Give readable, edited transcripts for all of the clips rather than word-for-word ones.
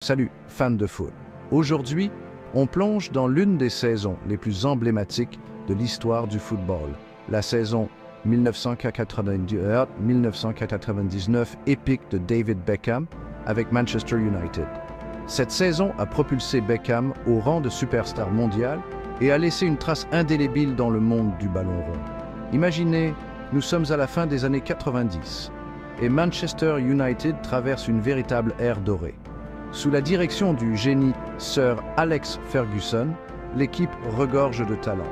Salut, fans de foot. Aujourd'hui, on plonge dans l'une des saisons les plus emblématiques de l'histoire du football, la saison 1998-1999 épique de David Beckham avec Manchester United. Cette saison a propulsé Beckham au rang de superstar mondial et a laissé une trace indélébile dans le monde du ballon rond. Imaginez, nous sommes à la fin des années 90 et Manchester United traverse une véritable ère dorée. Sous la direction du génie Sir Alex Ferguson, l'équipe regorge de talent.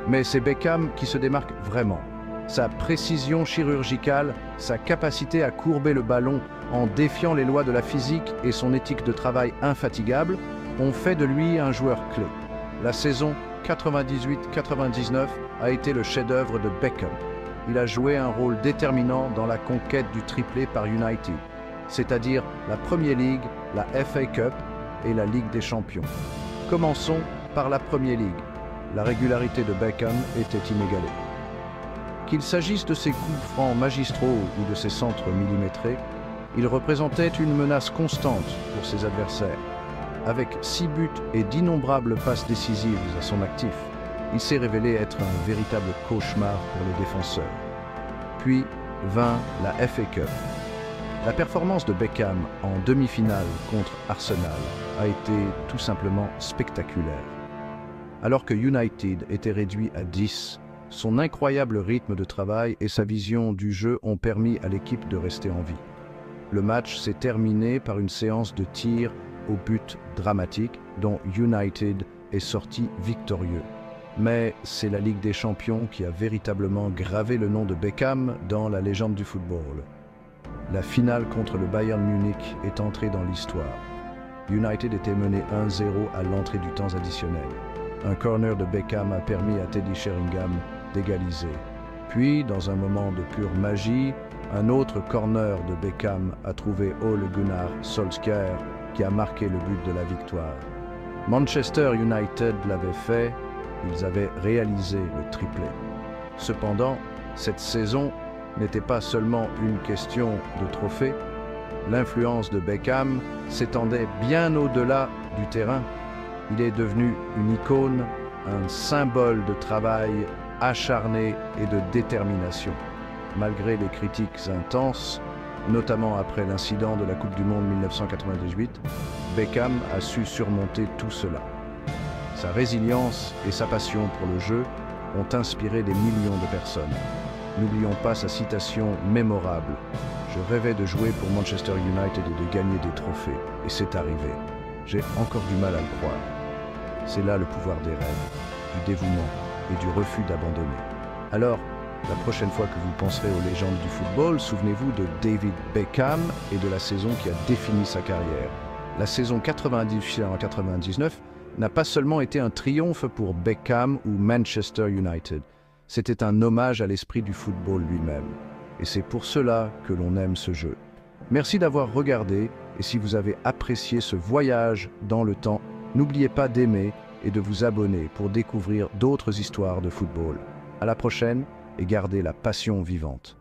Mais c'est Beckham qui se démarque vraiment. Sa précision chirurgicale, sa capacité à courber le ballon en défiant les lois de la physique et son éthique de travail infatigable ont fait de lui un joueur clé. La saison 98-99 a été le chef-d'œuvre de Beckham. Il a joué un rôle déterminant dans la conquête du triplé par United, c'est-à-dire la Premier League, la FA Cup et la Ligue des Champions. Commençons par la Premier League. La régularité de Beckham était inégalée. Qu'il s'agisse de ses coups francs magistraux ou de ses centres millimétrés, il représentait une menace constante pour ses adversaires. Avec 6 buts et d'innombrables passes décisives à son actif, il s'est révélé être un véritable cauchemar pour les défenseurs. Puis vint la FA Cup. La performance de Beckham en demi-finale contre Arsenal a été tout simplement spectaculaire. Alors que United était réduit à 10, son incroyable rythme de travail et sa vision du jeu ont permis à l'équipe de rester en vie. Le match s'est terminé par une séance de tirs au but dramatique dont United est sorti victorieux. Mais c'est la Ligue des Champions qui a véritablement gravé le nom de Beckham dans la légende du football. La finale contre le Bayern Munich est entrée dans l'histoire. United était mené 1-0 à l'entrée du temps additionnel. Un corner de Beckham a permis à Teddy Sheringham d'égaliser. Puis, dans un moment de pure magie, un autre corner de Beckham a trouvé Ole Gunnar Solskjaer qui a marqué le but de la victoire. Manchester United l'avait fait, ils avaient réalisé le triplé. Cependant, cette saison n'était pas seulement une question de trophée. L'influence de Beckham s'étendait bien au-delà du terrain. Il est devenu une icône, un symbole de travail acharné et de détermination. Malgré les critiques intenses, notamment après l'incident de la Coupe du Monde 1998, Beckham a su surmonter tout cela. Sa résilience et sa passion pour le jeu ont inspiré des millions de personnes. N'oublions pas sa citation mémorable. « Je rêvais de jouer pour Manchester United et de gagner des trophées. Et c'est arrivé. J'ai encore du mal à le croire. » C'est là le pouvoir des rêves, du dévouement et du refus d'abandonner. Alors, la prochaine fois que vous penserez aux légendes du football, souvenez-vous de David Beckham et de la saison qui a défini sa carrière. La saison 98-99 n'a pas seulement été un triomphe pour Beckham ou Manchester United. C'était un hommage à l'esprit du football lui-même. Et c'est pour cela que l'on aime ce jeu. Merci d'avoir regardé et si vous avez apprécié ce voyage dans le temps, n'oubliez pas d'aimer et de vous abonner pour découvrir d'autres histoires de football. À la prochaine et gardez la passion vivante.